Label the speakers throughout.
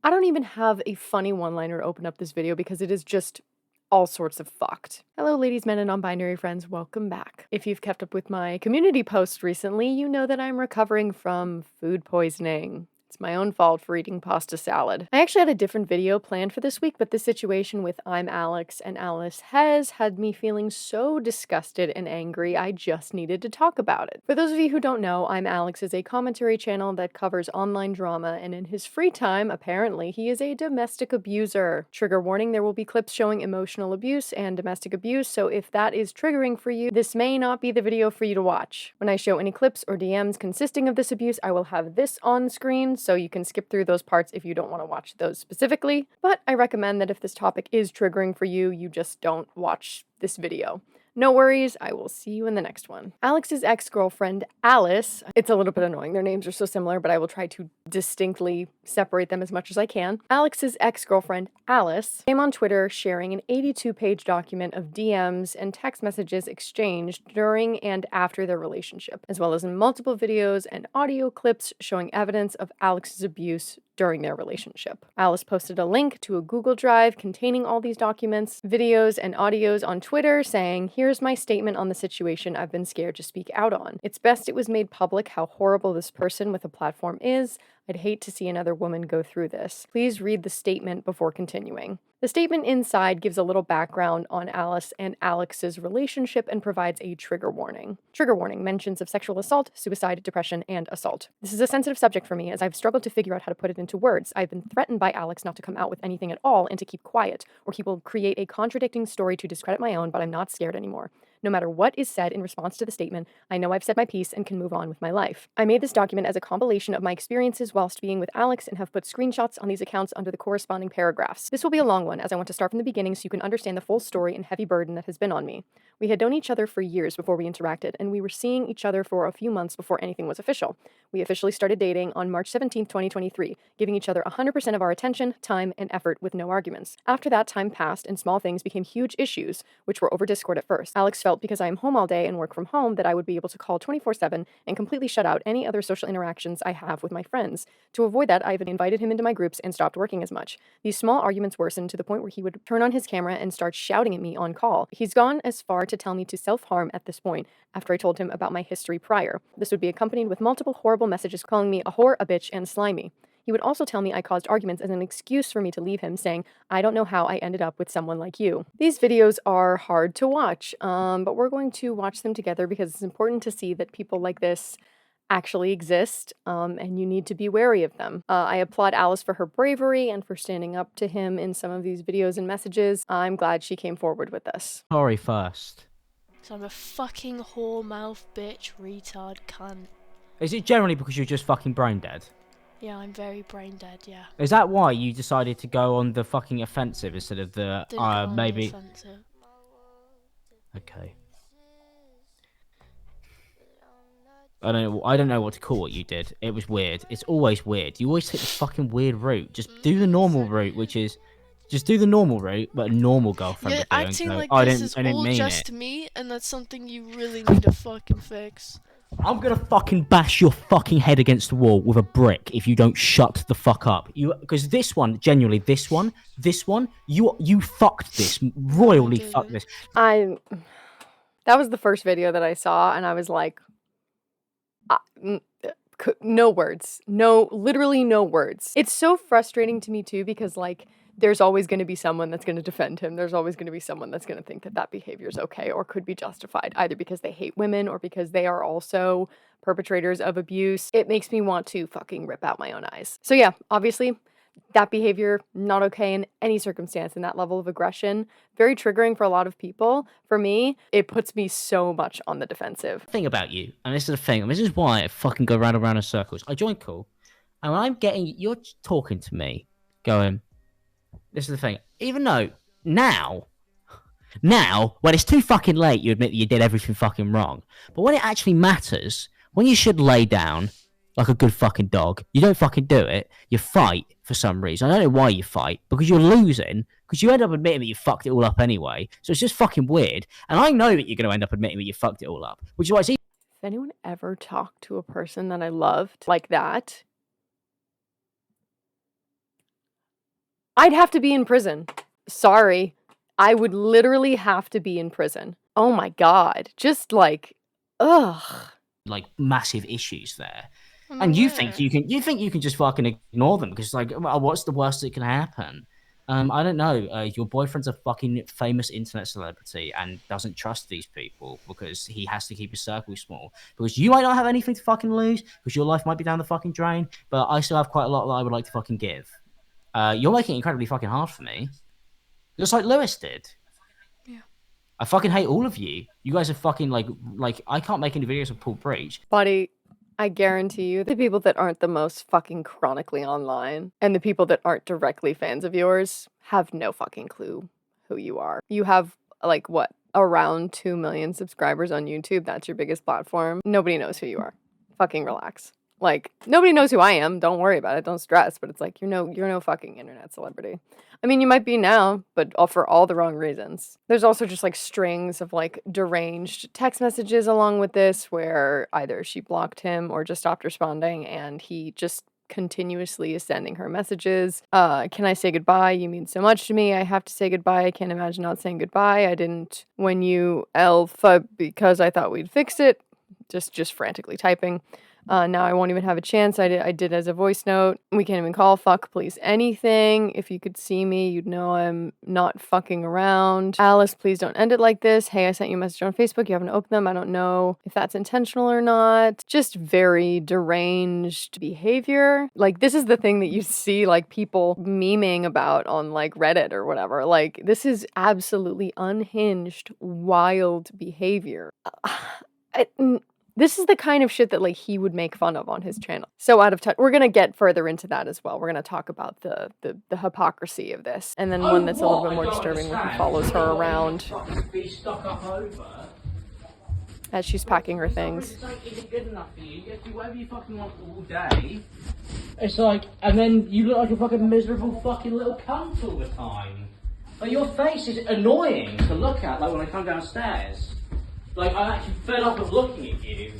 Speaker 1: I don't even have a funny one-liner to open up this video because it is just all sorts of fucked. Hello ladies, men, and non-binary friends, welcome back. If you've kept up with my community posts recently, you know that I'm recovering from food poisoning. It's my own fault for eating pasta salad. I actually had a different video planned for this week, but the situation with ImAllexx and Alice Hez had me feeling so disgusted and angry I just needed to talk about it. For those of you who don't know, ImAllexx is a commentary channel that covers online drama, and in his free time, apparently, he is a domestic abuser. Trigger warning, there will be clips showing emotional abuse and domestic abuse, so if that is triggering for you, this may not be the video for you to watch. When I show any clips or DMs consisting of this abuse, I will have this on screen, so you can skip through those parts if you don't want to watch those specifically, but I recommend that if this topic is triggering for you, you just don't watch this video. No worries, I will see you in the next one. Alex's ex-girlfriend, Alice, it's a little bit annoying, their names are so similar, but I will try to distinctly separate them as much as I can. Alex's ex-girlfriend, Alice, came on Twitter sharing an 82-page document of DMs and text messages exchanged during and after their relationship, as well as multiple videos and audio clips showing evidence of Alex's abuse during their relationship. Alice posted a link to a Google Drive containing all these documents, videos, and audios on Twitter saying, "Here's my statement on the situation I've been scared to speak out on. It's best it was made public how horrible this person with a platform is. I'd hate to see another woman go through this. Please read the statement before continuing." The statement inside gives a little background on Alice and Alex's relationship and provides a trigger warning. Trigger warning: mentions of sexual assault, suicide, depression, and assault. This is a sensitive subject for me as I've struggled to figure out how to put it into words. I've been threatened by Alex not to come out with anything at all and to keep quiet, or he will create a contradicting story to discredit my own, but I'm not scared anymore. No matter what is said in response to the statement, I know I've said my piece and can move on with my life. I made this document as a compilation of my experiences whilst being with Alex and have put screenshots on these accounts under the corresponding paragraphs. This will be a long one as I want to start from the beginning so you can understand the full story and heavy burden that has been on me. We had known each other for years before we interacted, and we were seeing each other for a few months before anything was official. We officially started dating on March 17th, 2023, giving each other 100% of our attention, time, and effort with no arguments. After that, time passed and small things became huge issues, which were over Discord at first. Alex felt because I am home all day and work from home that I would be able to call 24/7 and completely shut out any other social interactions I have with my friends. To avoid that, I've invited him into my groups and stopped working as much. These small arguments worsened to the point where he would turn on his camera and start shouting at me on call. He's gone as far to tell me to self-harm at this point after I told him about my history prior. This would be accompanied with multiple horrible messages calling me a whore, a bitch, and slimy. He would also tell me I caused arguments as an excuse for me to leave him, saying, "I don't know how I ended up with someone like you." These videos are hard to watch, but we're going to watch them together because it's important to see that people like this actually exist, and you need to be wary of them. I applaud Alice for her bravery and for standing up to him in some of these videos and messages. I'm glad she came forward with this.
Speaker 2: Sorry first.
Speaker 3: So I'm a fucking whore mouth bitch retard cunt.
Speaker 2: Is it generally because you're just fucking brain dead?
Speaker 3: Yeah, I'm very brain dead, yeah.
Speaker 2: Is that why you decided to go on the fucking offensive instead of the
Speaker 3: Didn't go on the
Speaker 2: maybe?
Speaker 3: offensive.
Speaker 2: Okay. I don't know what to call what you did. It was weird. It's always weird. You always take the fucking weird route. Just do the normal route, which is just do the normal route, but a normal girlfriend
Speaker 3: You're
Speaker 2: would do.
Speaker 3: acting
Speaker 2: Go,
Speaker 3: like
Speaker 2: I
Speaker 3: this
Speaker 2: didn't,
Speaker 3: is
Speaker 2: I didn't
Speaker 3: all
Speaker 2: mean
Speaker 3: just
Speaker 2: it.
Speaker 3: me, and that's something you really need to fucking fix.
Speaker 2: I'm gonna fucking bash your fucking head against the wall with a brick if you don't shut the fuck up. Because this one, genuinely, this one, you fucked this, royally fucked this.
Speaker 1: That was the first video that I saw, and I was like, no words. No, literally no words. It's so frustrating to me too because like there's always going to be someone that's going to defend him. There's always going to be someone that's going to think that that behavior is okay or could be justified, either because they hate women or because they are also perpetrators of abuse. It makes me want to fucking rip out my own eyes. So yeah, obviously that behavior, not okay in any circumstance, and that level of aggression, very triggering for a lot of people. For me, it puts me so much on the defensive.
Speaker 2: Thing about you, and this is the thing, and this is why I fucking go round and round in circles. I join call, and when I'm getting, you're talking to me, going, this is the thing, even though now, when it's too fucking late, you admit that you did everything fucking wrong. But when it actually matters, when you should lay down like a good fucking dog, you don't fucking do it. You fight for some reason. I don't know why you fight, because you're losing, because you end up admitting that you fucked it all up anyway. So it's just fucking weird. And I know that you're going to end up admitting that you fucked it all up, which is why it's
Speaker 1: If anyone ever talked to a person that I loved like that, I'd have to be in prison. Sorry. I would literally have to be in prison. Oh my God. Just like, ugh.
Speaker 2: Like massive issues there.
Speaker 3: I'm
Speaker 2: And you
Speaker 3: aware.
Speaker 2: think you can just fucking ignore them because like, well, what's the worst that can happen? I don't know. Your boyfriend's a fucking famous internet celebrity and doesn't trust these people because he has to keep his circle small. Because you might not have anything to fucking lose, because your life might be down the fucking drain, but I still have quite a lot that I would like to fucking give. You're making it incredibly fucking hard for me. Just like Lewis did.
Speaker 3: Yeah.
Speaker 2: I fucking hate all of you. You guys are fucking like I can't make any videos with Paul Breach.
Speaker 1: Buddy, I guarantee you, the people that aren't the most fucking chronically online and the people that aren't directly fans of yours have no fucking clue who you are. You have, like, what, around 2 million subscribers on YouTube? That's your biggest platform. Nobody knows who you are. Fucking relax. Like, nobody knows who I am. Don't worry about it. Don't stress. But it's like, you're no fucking internet celebrity. I mean, you might be now, but for all the wrong reasons. There's also just like strings of like deranged text messages along with this where either she blocked him or just stopped responding and he just continuously is sending her messages. Can I say goodbye? You mean so much to me. I have to say goodbye. I can't imagine not saying goodbye. I didn't when you alpha because I thought we'd fix it. Just frantically typing. Now I won't even have a chance. I did as a voice note. We can't even call. Fuck, please, anything. If you could see me, you'd know I'm not fucking around. Alice, please don't end it like this. Hey, I sent you a message on Facebook. You haven't opened them. I don't know if that's intentional or not. Just very deranged behavior. Like, this is the thing that you see, like, people memeing about on, like, Reddit or whatever. Like, this is absolutely unhinged, wild behavior. This is the kind of shit that, like, he would make fun of on his channel. So out of touch. We're gonna get further into that as well. We're gonna talk about the hypocrisy of this. And then one that's a little bit more disturbing when he follows her around as she's packing her things.
Speaker 2: It's like, is it good enough for you? You get to do whatever you fucking want all day. It's like, and then you look like a fucking miserable fucking little cunt all the time. Like, your face is annoying to look at, like, when I come downstairs. Like, I'm actually fed up of looking at you,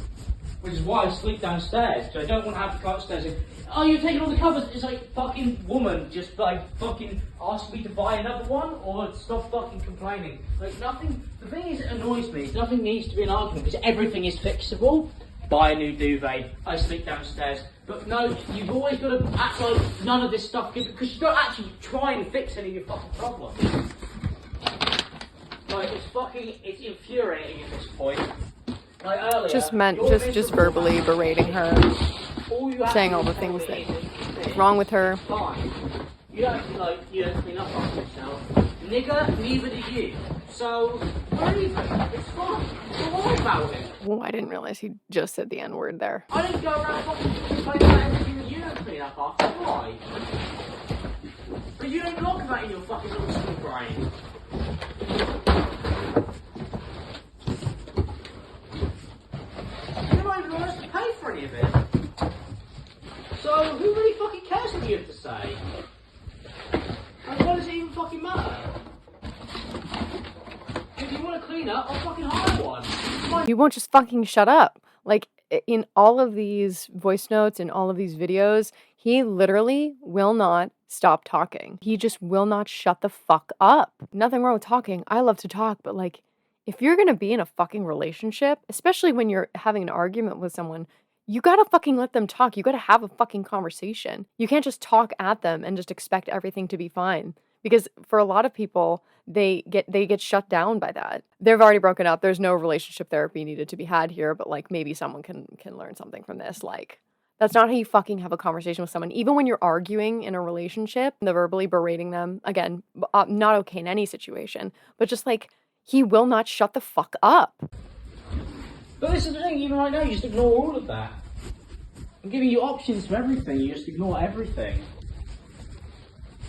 Speaker 2: which is why I sleep downstairs, because I don't want to have to go upstairs and, oh, you're taking all the covers. It's like, fucking woman, just like, fucking ask me to buy another one, or stop fucking complaining. Like, nothing, the thing is, it annoys me, is nothing needs to be an argument, because everything is fixable. Buy a new duvet, I sleep downstairs. But no, you've always got to act like none of this stuff, because you don't actually try and fix any of your fucking problems. Like, it's infuriating at this point. Like earlier,
Speaker 1: just verbally berating her, saying all the things that's wrong with her.
Speaker 2: Fine. You don't clean up after yourself. Nigga, neither do you. So, leave it. It's fine. Don't worry about it.
Speaker 1: Oh, I didn't realize he just said the N-word there.
Speaker 2: I didn't go around fucking complaining about everything that you don't clean up after. Why? Because you don't talk about it in your fucking little small brain. You don't even want us to pay for any of it. So, who really fucking cares what you have to say? And what does it even fucking matter? If you want to clean up, I'll fucking hire one.
Speaker 1: He won't just fucking shut up. Like, in all of these voice notes and all of these videos, he literally will not stop talking. He just will not shut the fuck up. Nothing wrong with talking. I love to talk, but like, if you're gonna be in a fucking relationship, especially when you're having an argument with someone, you gotta fucking let them talk. You gotta have a fucking conversation. You can't just talk at them and just expect everything to be fine. Because for a lot of people, they get shut down by that. They've already broken up. There's no relationship therapy needed to be had here, but like maybe someone can learn something from this. Like, that's not how you fucking have a conversation with someone. Even when you're arguing in a relationship, the verbally berating them, again, not okay in any situation, but just like, he will not shut the fuck up.
Speaker 2: But this is the thing, even right now, you just ignore all of that. I'm giving you options for everything, you just ignore everything.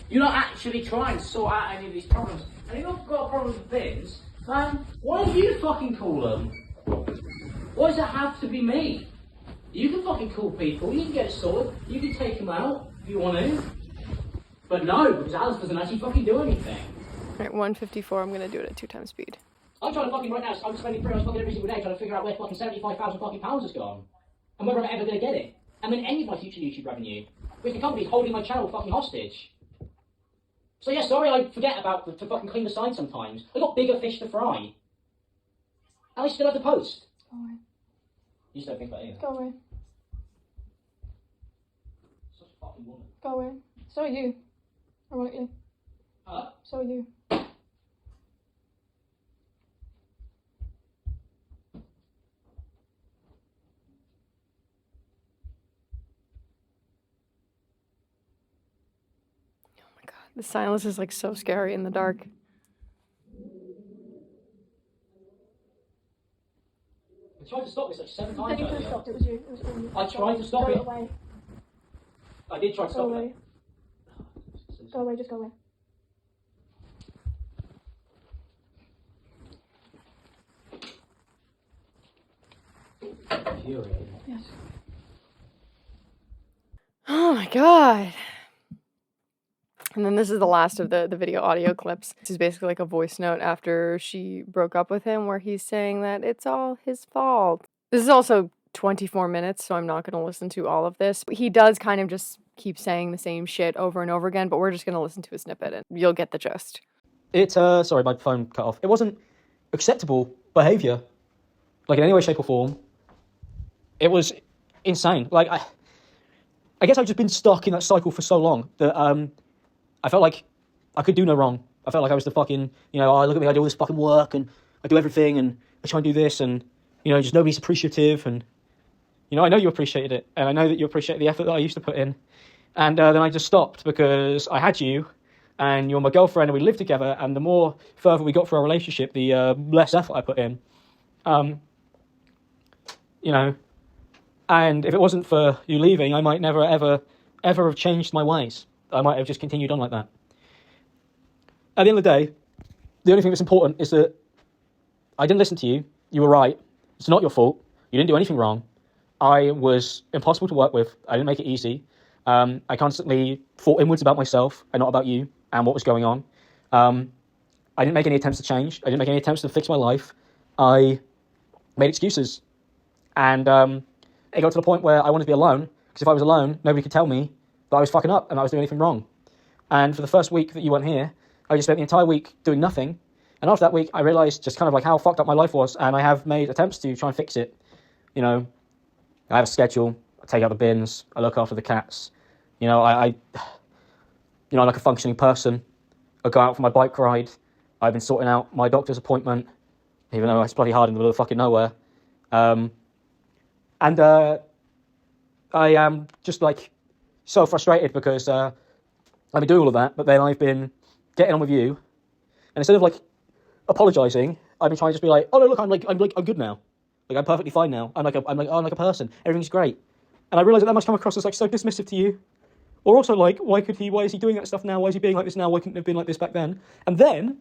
Speaker 2: You're not actually trying to sort out any of these problems. And if you've got problems with things, man, why don't you fucking call them? Why does it have to be me? You can fucking call people, you can get it sorted, you can take them out if you want to. But no, because Alice doesn't actually fucking do anything.
Speaker 1: Alright, 154, I'm gonna do it at 2 times speed.
Speaker 2: I'm trying to fucking right now, I'm spending 3 hours fucking every single day trying to figure out where fucking 75,000 fucking pounds has gone. And whether I'm ever gonna get it. And then any of my future YouTube revenue. Which the company's holding my channel fucking hostage. So yeah, sorry I forget about to fucking clean the sign sometimes. I got bigger fish to fry. And I still have the post.
Speaker 1: Go away.
Speaker 2: You just don't think about it either.
Speaker 1: Go away.
Speaker 2: Such a fucking woman.
Speaker 1: Go away. So are you. Ironically. So are you. The silence is like so scary in the dark.
Speaker 2: I tried to stop this like 7 times.
Speaker 1: Then you could have stopped. It was you. It was all you.
Speaker 2: I tried to stop
Speaker 1: Go
Speaker 2: it.
Speaker 1: away.
Speaker 2: I did try to
Speaker 1: Go
Speaker 2: stop
Speaker 1: away.
Speaker 2: it.
Speaker 1: Go away. Just go away.
Speaker 2: Infuriating.
Speaker 1: Yes. Oh my god. And then this is the last of the video audio clips. This is basically like a voice note after she broke up with him where he's saying that it's all his fault. This is also 24 minutes, so I'm not going to listen to all of this. He does kind of just keep saying the same shit over and over again, but we're just going to listen to a snippet and you'll get the gist.
Speaker 4: Sorry, my phone cut off. It wasn't acceptable behaviour, like in any way, shape or form. It was insane. Like, I guess I've just been stuck in that cycle for so long that, I felt like I could do no wrong. I felt like I was the fucking, oh, look at me, I do all this fucking work, and I do everything, and I try and do this, and, just nobody's appreciative, and, I know you appreciated it, and I know that you appreciate the effort that I used to put in, and then I just stopped because I had you, and you're my girlfriend, and we lived together, and the more further we got through our relationship, the less effort I put in. And if it wasn't for you leaving, I might never, ever have changed my ways. I might have just continued on like that. At the end of the day, the only thing that's important is that I didn't listen to you. You were right. It's not your fault. You didn't do anything wrong. I was impossible to work with. I didn't make it easy. I constantly thought inwards about myself and not about you and what was going on. I didn't make any attempts to change. I didn't make any attempts to fix my life. I made excuses. And it got to the point where I wanted to be alone, because if I was alone, nobody could tell me that I was fucking up and I was doing anything wrong. And for the first week that you weren't here, I just spent the entire week doing nothing. And after that week, I realised just kind of like how fucked up my life was, and I have made attempts to try and fix it. I have a schedule. I take out the bins. I look after the cats. I'm like a functioning person. I go out for my bike ride. I've been sorting out my doctor's appointment, even though it's bloody hard in the middle of fucking nowhere. I am just like so frustrated because I've been doing all of that, but then I've been getting on with you, and instead of like apologising, I've been trying to just be like, oh no, look, I'm good now. Like, I'm perfectly fine now. I'm like a person. Everything's great. And I realise that must come across as like so dismissive to you. Or also like, why is he doing that stuff now? Why is he being like this now? Why couldn't it have been like this back then? And then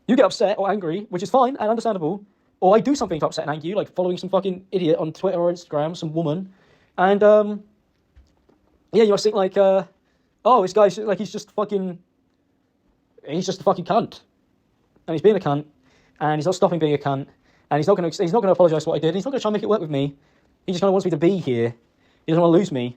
Speaker 4: you get upset or angry, which is fine and understandable. Or I do something to upset and anger you, like following some fucking idiot on Twitter or Instagram, some woman. And you must think like, oh, this guy's like, he's just a fucking cunt. And he's being a cunt. And he's not stopping being a cunt. And he's not going to apologise for what I did. And he's not going to try and make it work with me. He just kind of wants me to be here. He doesn't want to lose me.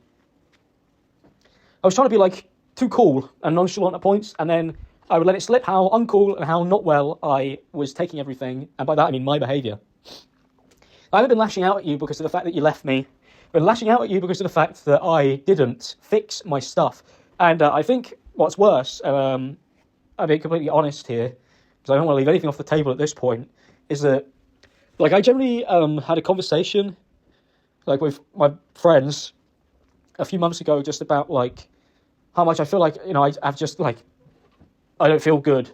Speaker 4: I was trying to be like too cool and nonchalant at points, and then I would let it slip how uncool and how not well I was taking everything, and by that I mean my behaviour. I haven't been lashing out at you because of the fact that you left me. I've been lashing out at you because of the fact that I didn't fix my stuff. And I think what's worse, I'm being completely honest here, because I don't want to leave anything off the table at this point, is that like I generally had a conversation like with my friends a few months ago just about like how much I feel like I've just like I don't feel good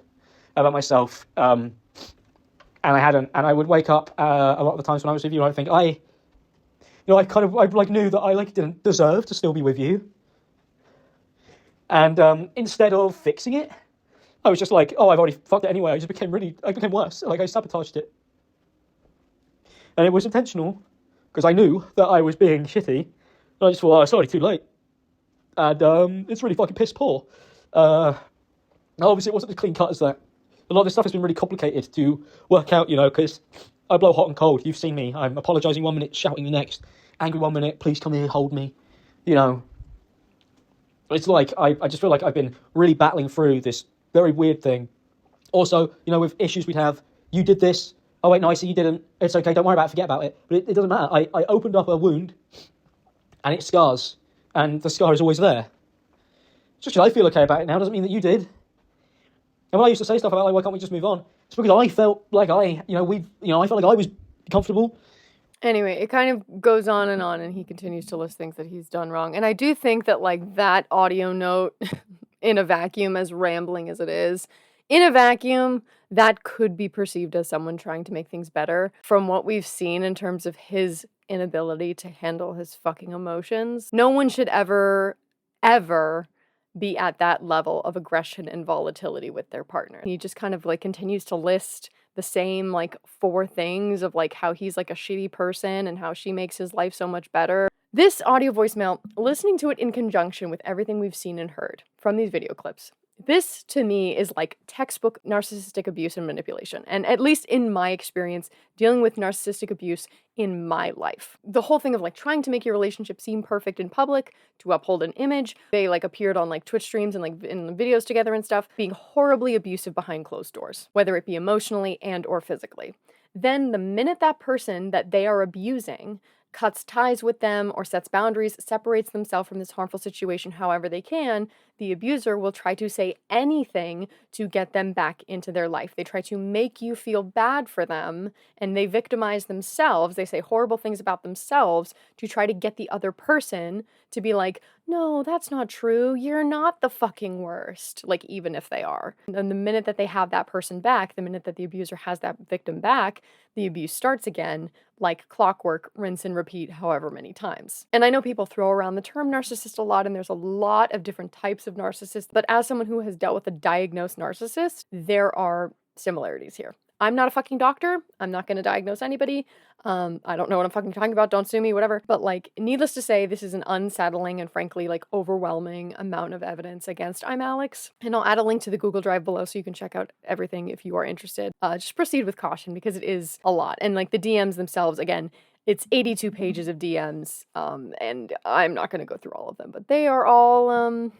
Speaker 4: about myself, and I hadn't, and I would wake up a lot of the times when I was with you, and I'd think I knew that I like didn't deserve to still be with you, and instead of fixing it, I was just like, oh, I've already fucked it anyway. I became worse. Like I sabotaged it. And it was intentional, because I knew that I was being shitty, and I just thought, oh, it's already too late. And it's really fucking piss poor. Obviously, it wasn't as clean cut as that. A lot of this stuff has been really complicated to work out, because I blow hot and cold. You've seen me. I'm apologising 1 minute, shouting the next. Angry 1 minute, please come here, hold me. It's like, I just feel like I've been really battling through this very weird thing. Also, with issues we'd have, you did this, oh wait, no, I see you didn't, it's okay, don't worry about it, forget about it. But it doesn't matter. I opened up a wound, and it scars, and the scar is always there. Just because I feel okay about it now doesn't mean that you did. And when I used to say stuff about, like, why can't we just move on? It's because I felt like I felt like I was comfortable.
Speaker 1: Anyway, it kind of goes on, and he continues to list things that he's done wrong. And I do think that, like, that audio note in a vacuum, as rambling as it is, in a vacuum, that could be perceived as someone trying to make things better. From what we've seen in terms of his inability to handle his fucking emotions, no one should ever be at that level of aggression and volatility with their partner. He just kind of, like, continues to list the same, like, 4 things of, like, how he's, like, a shitty person and how she makes his life so much better. This audio voicemail, listening to it in conjunction with everything we've seen and heard from these video clips, this, to me, is like textbook narcissistic abuse and manipulation. And at least in my experience, dealing with narcissistic abuse in my life. The whole thing of, like, trying to make your relationship seem perfect in public, to uphold an image. They, like, appeared on, like, Twitch streams and, like, in the videos together and stuff, being horribly abusive behind closed doors, whether it be emotionally and or physically. Then the minute that person that they are abusing cuts ties with them or sets boundaries, separates themselves from this harmful situation however they can, the abuser will try to say anything to get them back into their life. They try to make you feel bad for them, and they victimize themselves. They say horrible things about themselves to try to get the other person to be like, no, that's not true. You're not the fucking worst. Like, even if they are. And then the minute that they have that person back, the minute that the abuser has that victim back, the abuse starts again, like clockwork, rinse and repeat however many times. And I know people throw around the term narcissist a lot, and there's a lot of different types of narcissists, but as someone who has dealt with a diagnosed narcissist, there are similarities here. I'm not a fucking doctor. I'm not going to diagnose anybody. I don't know what I'm fucking talking about. Don't sue me, whatever. But, like, needless to say, this is an unsettling and frankly, like, overwhelming amount of evidence against ImAllexx. And I'll add a link to the Google Drive below so you can check out everything if you are interested. Just proceed with caution because it is a lot. And, like, the DMs themselves, again, it's 82 pages of DMs. And I'm not going to go through all of them, but they are all,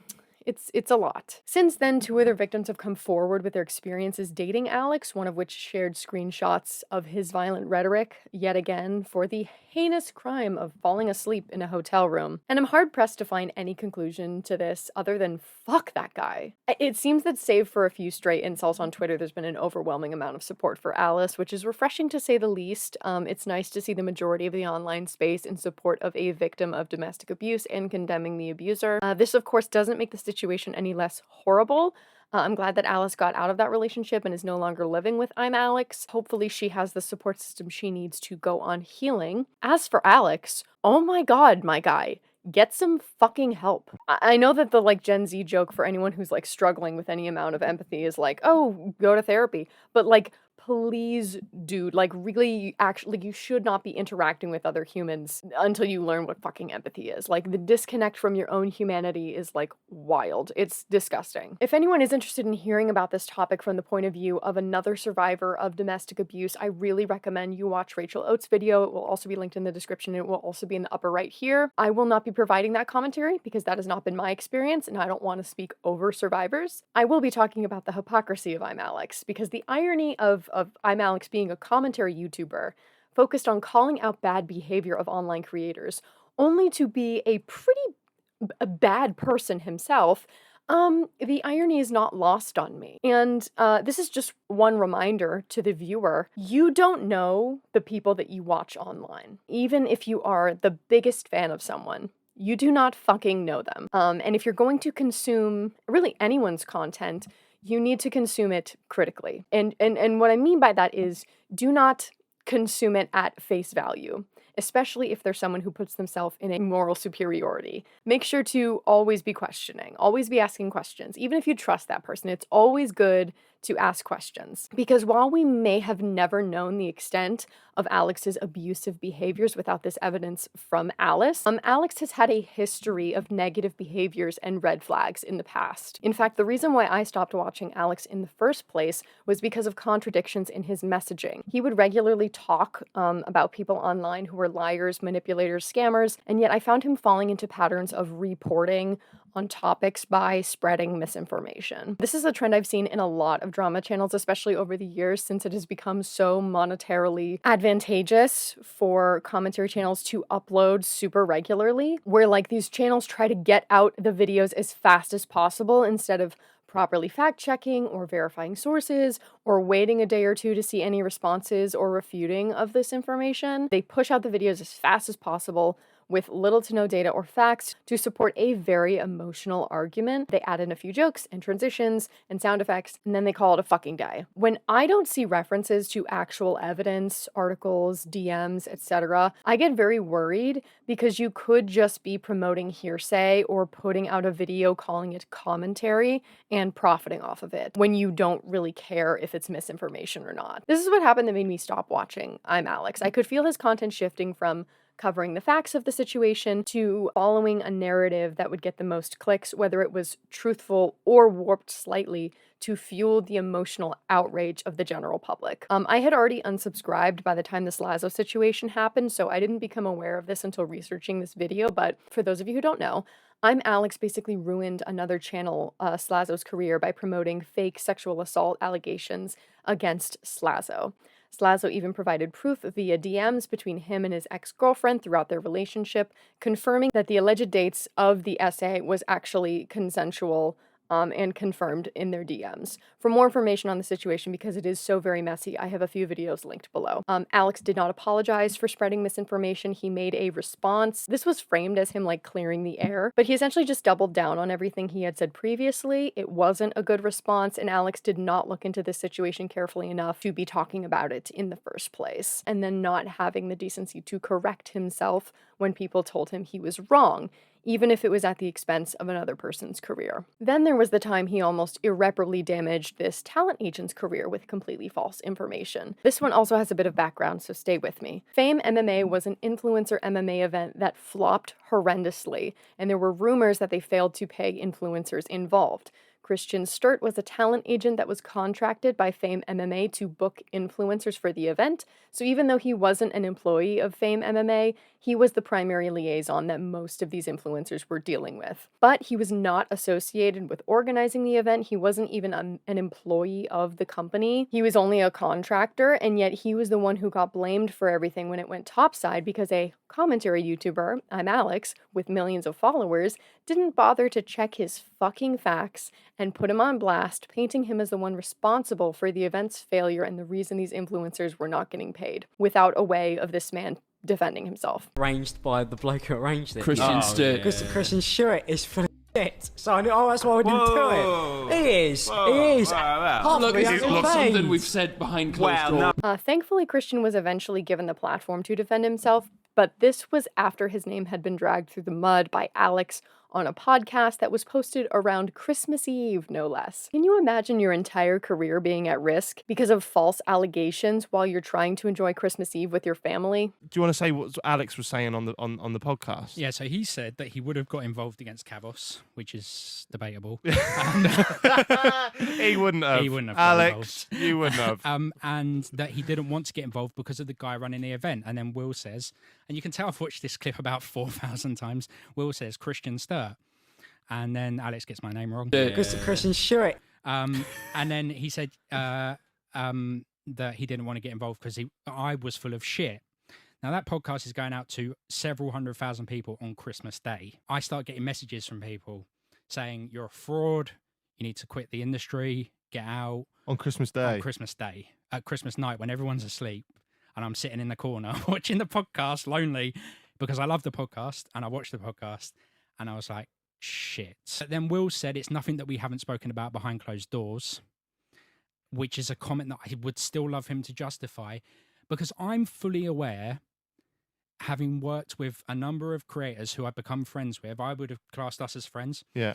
Speaker 1: it's a lot. Since then, 2 other victims have come forward with their experiences dating Alex, one of which shared screenshots of his violent rhetoric, yet again, for the heinous crime of falling asleep in a hotel room. And I'm hard-pressed to find any conclusion to this other than fuck that guy. It seems that save for a few stray insults on Twitter, there's been an overwhelming amount of support for Alice, which is refreshing to say the least. It's nice to see the majority of the online space in support of a victim of domestic abuse and condemning the abuser. This, of course, doesn't make the situation any less horrible. I'm glad that Alice got out of that relationship and is no longer living with ImAllexx. Hopefully she has the support system she needs to go on healing. As for Alex, oh my god, my guy, get some fucking help. I know that the, like, Gen Z joke for anyone who's, like, struggling with any amount of empathy is like, oh, go to therapy. But, like, please, dude, like, really, actually, you should not be interacting with other humans until you learn what fucking empathy is. Like, the disconnect from your own humanity is, like, wild. It's disgusting. If anyone is interested in hearing about this topic from the point of view of another survivor of domestic abuse, I really recommend you watch Rachel Oates' video. It will also be linked in the description. It will also be in the upper right here. I will not be providing that commentary because that has not been my experience, and I don't want to speak over survivors. I will be talking about the hypocrisy of ImAllexx because the irony of ImAllexx being a commentary YouTuber focused on calling out bad behavior of online creators, only to be a pretty bad person himself, the irony is not lost on me. And this is just one reminder to the viewer. You don't know the people that you watch online. Even if you are the biggest fan of someone, you do not fucking know them. And if you're going to consume really anyone's content, you need to consume it critically. And what I mean by that is do not consume it at face value, especially if there's someone who puts themselves in a moral superiority. Make sure to always be questioning, always be asking questions. Even if you trust that person, it's always good to ask questions. Because while we may have never known the extent of Alex's abusive behaviors without this evidence from Alice, Alex has had a history of negative behaviors and red flags in the past. In fact, the reason why I stopped watching Alex in the first place was because of contradictions in his messaging. He would regularly talk about people online who were were liars, manipulators, scammers, and yet I found him falling into patterns of reporting on topics by spreading misinformation. This is a trend I've seen in a lot of drama channels, especially over the years, since it has become so monetarily advantageous for commentary channels to upload super regularly, where like these channels try to get out the videos as fast as possible instead of properly fact-checking or verifying sources or waiting a day or two to see any responses or refuting of this information. They push out the videos as fast as possible with little to no data or facts to support a very emotional argument. They add in a few jokes and transitions and sound effects, and then they call it a fucking day. When I don't see references to actual evidence, articles, DMs, etc., I get very worried because you could just be promoting hearsay or putting out a video calling it commentary and profiting off of it when you don't really care if it's misinformation or not. This is what happened that made me stop watching ImAllexx. I could feel his content shifting from covering the facts of the situation to following a narrative that would get the most clicks, whether it was truthful or warped slightly to fuel the emotional outrage of the general public. I had already unsubscribed by the time this Lazo situation happened, so I didn't become aware of this until researching this video, but for those of you who don't know, ImAllexx basically ruined another channel, Slazo's career, by promoting fake sexual assault allegations against Slazo. Slazo even provided proof via DMs between him and his ex-girlfriend throughout their relationship, confirming that the alleged dates of the essay was actually consensual and confirmed in their DMs. For more information on the situation, because it is so very messy, I have a few videos linked below. Allexx did not apologize for spreading misinformation. He made a response. This was framed as him like clearing the air, but he essentially just doubled down on everything he had said previously. It wasn't a good response, and Allexx did not look into this situation carefully enough to be talking about it in the first place, and then not having the decency to correct himself when people told him he was wrong, even if it was at the expense of another person's career. Then there was the time he almost irreparably damaged this talent agent's career with completely false information. This one also has a bit of background, so stay with me. Fame MMA was an influencer MMA event that flopped horrendously, and there were rumors that they failed to pay influencers involved. Christian Sturt was a talent agent that was contracted by Fame MMA to book influencers for the event, so even though he wasn't an employee of Fame MMA, he was the primary liaison that most of these influencers were dealing with. But he was not associated with organizing the event. He wasn't even an employee of the company. He was only a contractor, and yet he was the one who got blamed for everything when it went topside because a commentary YouTuber, ImAllexx, with millions of followers, didn't bother to check his fucking facts and put him on blast, painting him as the one responsible for the event's failure and the reason these influencers were not getting paid, without a way of this man defending himself.
Speaker 5: Arranged by the bloke who arranged it.
Speaker 6: Christian Sturt.
Speaker 5: Christian Sturt is full of shit. So I knew, that's why I didn't do it. He is. He is.
Speaker 6: Look, it's not something we've said behind closed doors.
Speaker 1: Thankfully, Christian was eventually given the platform to defend himself, but this was after his name had been dragged through the mud by Allexx on a podcast that was posted around Christmas Eve, no less. Can you imagine your entire career being at risk because of false allegations while you're trying to enjoy Christmas Eve with your family?
Speaker 7: Do you want to say what Allexx was saying on the podcast?
Speaker 8: Yeah, so he said that he would have got involved against Kavos, which is debatable.
Speaker 7: He wouldn't have.
Speaker 8: He wouldn't have got
Speaker 7: Allexx, you wouldn't have.
Speaker 8: And that he didn't want to get involved because of the guy running the event. And then Will says, and you can tell I've watched this clip about 4,000 times, Will says Christian Sturt. And then Allexx gets my name wrong.
Speaker 5: Christian Sturt.
Speaker 8: And then he said that he didn't want to get involved because I was full of shit. Now, that podcast is going out to several 100,000 people on Christmas Day. I start getting messages from people saying, you're a fraud, you need to quit the industry, get out.
Speaker 7: On Christmas Day?
Speaker 8: On Christmas Day. At Christmas night when everyone's asleep and I'm sitting in the corner watching the podcast lonely because I love the podcast and I watched the podcast and I was like, shit. But then Will said it's nothing that we haven't spoken about behind closed doors, which is a comment that I would still love him to justify because I'm fully aware, having worked with a number of creators who I've become friends with, I would have classed us as friends.
Speaker 7: Yeah.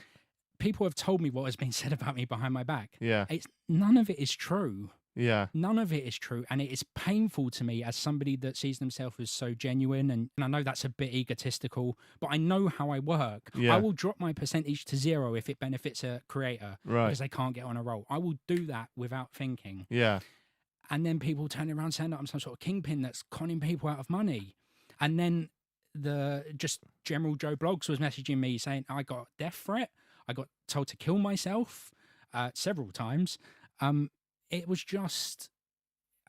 Speaker 8: People have told me what has been said about me behind my back.
Speaker 7: Yeah.
Speaker 8: None of it is true.
Speaker 7: Yeah.
Speaker 8: None of it is true. And it is painful to me as somebody that sees themselves as so genuine. And I know that's a bit egotistical, but I know how I work.
Speaker 7: Yeah.
Speaker 8: I will drop my percentage to 0 if it benefits a creator because they can't get on a roll. I will do that without thinking.
Speaker 7: Yeah.
Speaker 8: And then people turn around saying that I'm some sort of kingpin that's conning people out of money. And then the just general Joe Blogs was messaging me saying I got a death threat. I got told to kill myself several times. It was just,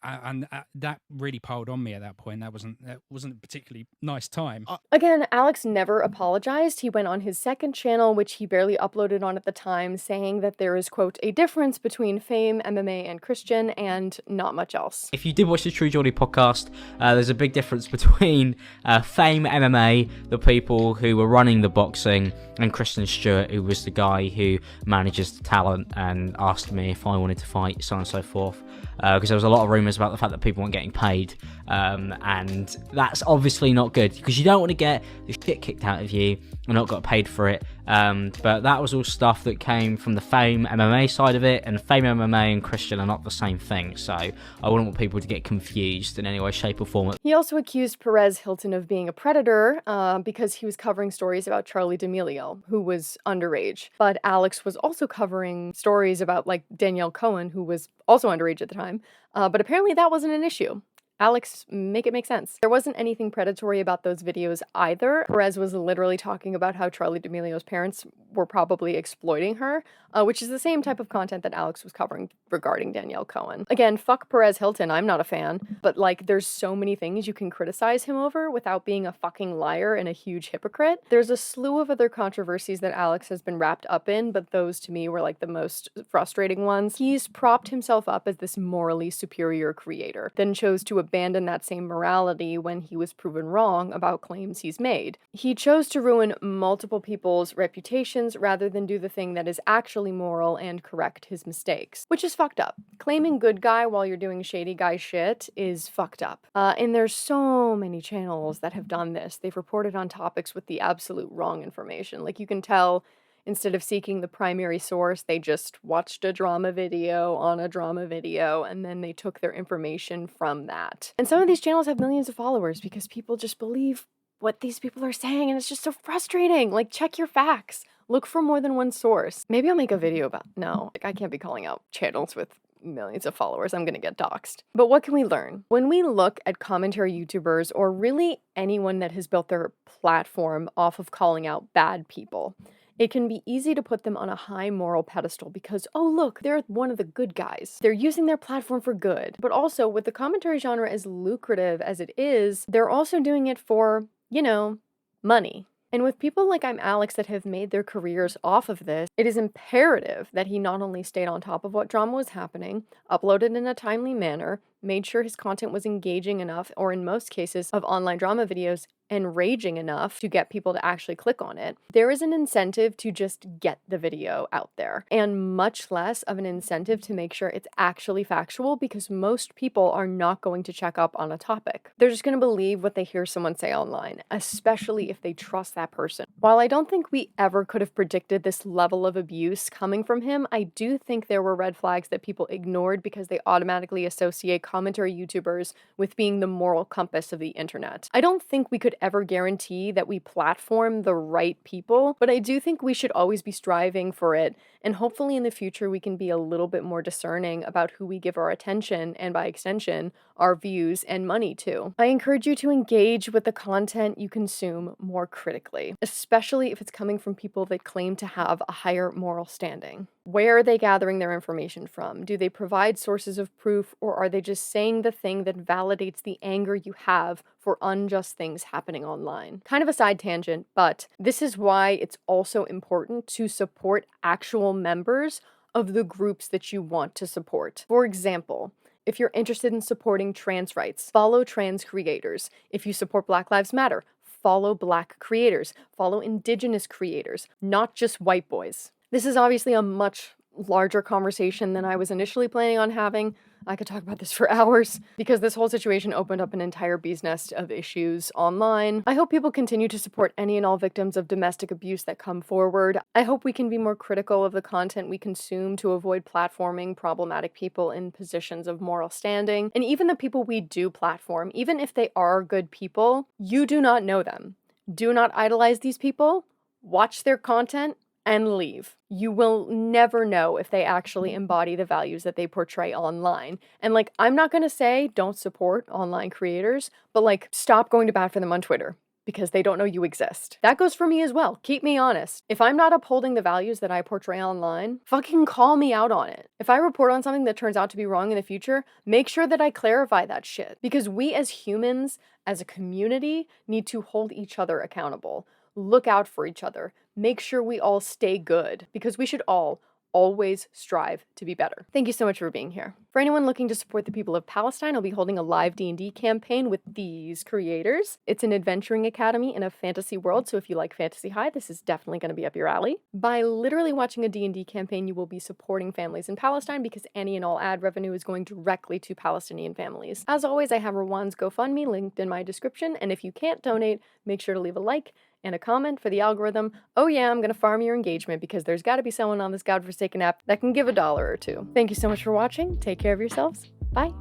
Speaker 8: and that really piled on me at that point. That wasn't a particularly nice time.
Speaker 1: Again, Alex never apologized. He went on his second channel, which he barely uploaded on at the time, saying that there is, quote, a difference between fame, MMA, and Christian, and not much else.
Speaker 2: If you did watch the True Geordie podcast, there's a big difference between Fame MMA, the people who were running the boxing, and Kristen Stewart, who was the guy who manages the talent and asked me if I wanted to fight, so on and so forth. Because there was a lot of rumours about the fact that people weren't getting paid, and that's obviously not good, because you don't want to get the shit kicked out of you and not got paid for it. But that was all stuff that came from the Fame MMA side of it, and Fame MMA and Christian are not the same thing, so I wouldn't want people to get confused in any way, shape or form.
Speaker 1: He also accused Perez Hilton of being a predator because he was covering stories about Charlie D'Amelio, who was underage. But Alex was also covering stories about, like, Danielle Cohen, who was also underage at the time. But apparently that wasn't an issue. Alex, make it make sense. There wasn't anything predatory about those videos either. Perez was literally talking about how Charlie D'Amelio's parents were probably exploiting her, which is the same type of content that Alex was covering regarding Danielle Cohen. Again, fuck Perez Hilton, I'm not a fan, but like there's so many things you can criticize him over without being a fucking liar and a huge hypocrite. There's a slew of other controversies that Alex has been wrapped up in, but those to me were like the most frustrating ones. He's propped himself up as this morally superior creator, then chose to abandon that same morality when he was proven wrong about claims he's made. He chose to ruin multiple people's reputations rather than do the thing that is actually moral and correct his mistakes, which is fucked up. Claiming good guy while you're doing shady guy shit is fucked up. And there's so many channels that have done this. They've reported on topics with the absolute wrong information. Like you can tell, instead of seeking the primary source, they just watched a drama video on a drama video, and then they took their information from that. And some of these channels have millions of followers because people just believe what these people are saying, and it's just so frustrating. Like, check your facts. Look for more than one source. Maybe I'll make a video about... No, like, I can't be calling out channels with millions of followers. I'm gonna get doxxed. But what can we learn? When we look at commentary YouTubers, or really anyone that has built their platform off of calling out bad people, it can be easy to put them on a high moral pedestal because, oh look, they're one of the good guys. They're using their platform for good. But also, with the commentary genre as lucrative as it is, they're also doing it for, you know, money. And with people like ImAllexx that have made their careers off of this, it is imperative that he not only stayed on top of what drama was happening, uploaded in a timely manner, made sure his content was engaging enough, or in most cases of online drama videos, enraging enough to get people to actually click on it. There is an incentive to just get the video out there, and much less of an incentive to make sure it's actually factual, because most people are not going to check up on a topic. They're just going to believe what they hear someone say online, especially if they trust that person. While I don't think we ever could have predicted this level of abuse coming from him, I do think there were red flags that people ignored because they automatically associate commentary YouTubers with being the moral compass of the internet. I don't think we could ever guarantee that we platform the right people, but I do think we should always be striving for it, and hopefully in the future we can be a little bit more discerning about who we give our attention, and by extension, our views and money to. I encourage you to engage with the content you consume more critically, especially if it's coming from people that claim to have a higher moral standing. Where are they gathering their information from? Do they provide sources of proof, or are they just saying the thing that validates the anger you have for unjust things happening online? Kind of a side tangent, but this is why it's also important to support actual members of the groups that you want to support. For example, if you're interested in supporting trans rights, follow trans creators. If you support Black Lives Matter, follow Black creators. Follow Indigenous creators, not just white boys. This is obviously a much larger conversation than I was initially planning on having. I could talk about this for hours because this whole situation opened up an entire bee's nest of issues online. I hope people continue to support any and all victims of domestic abuse that come forward. I hope we can be more critical of the content we consume to avoid platforming problematic people in positions of moral standing. And even the people we do platform, even if they are good people, you do not know them. Do not idolize these people. Watch their content and leave. You will never know if they actually embody the values that they portray online. And like, I'm not gonna say don't support online creators, but like, stop going to bat for them on Twitter because they don't know you exist. That goes for me as well. Keep me honest. If I'm not upholding the values that I portray online, fucking call me out on it. If I report on something that turns out to be wrong in the future, make sure that I clarify that shit. Because we as humans, as a community, need to hold each other accountable. Look out for each other. Make sure we all stay good, because we should all always strive to be better. Thank you so much for being here. For anyone looking to support the people of Palestine, I'll be holding a live D&D campaign with these creators. It's an adventuring academy in a fantasy world, so if you like Fantasy High, this is definitely going to be up your alley. By literally watching a D&D campaign, you will be supporting families in Palestine because any and all ad revenue is going directly to Palestinian families. As always, I have Rwan's GoFundMe linked in my description, and if you can't donate, make sure to leave a like and a comment for the algorithm. Oh yeah, I'm gonna farm your engagement because there's gotta be someone on this godforsaken app that can give $1 or $2. Thank you so much for watching. Take care of yourselves. Bye.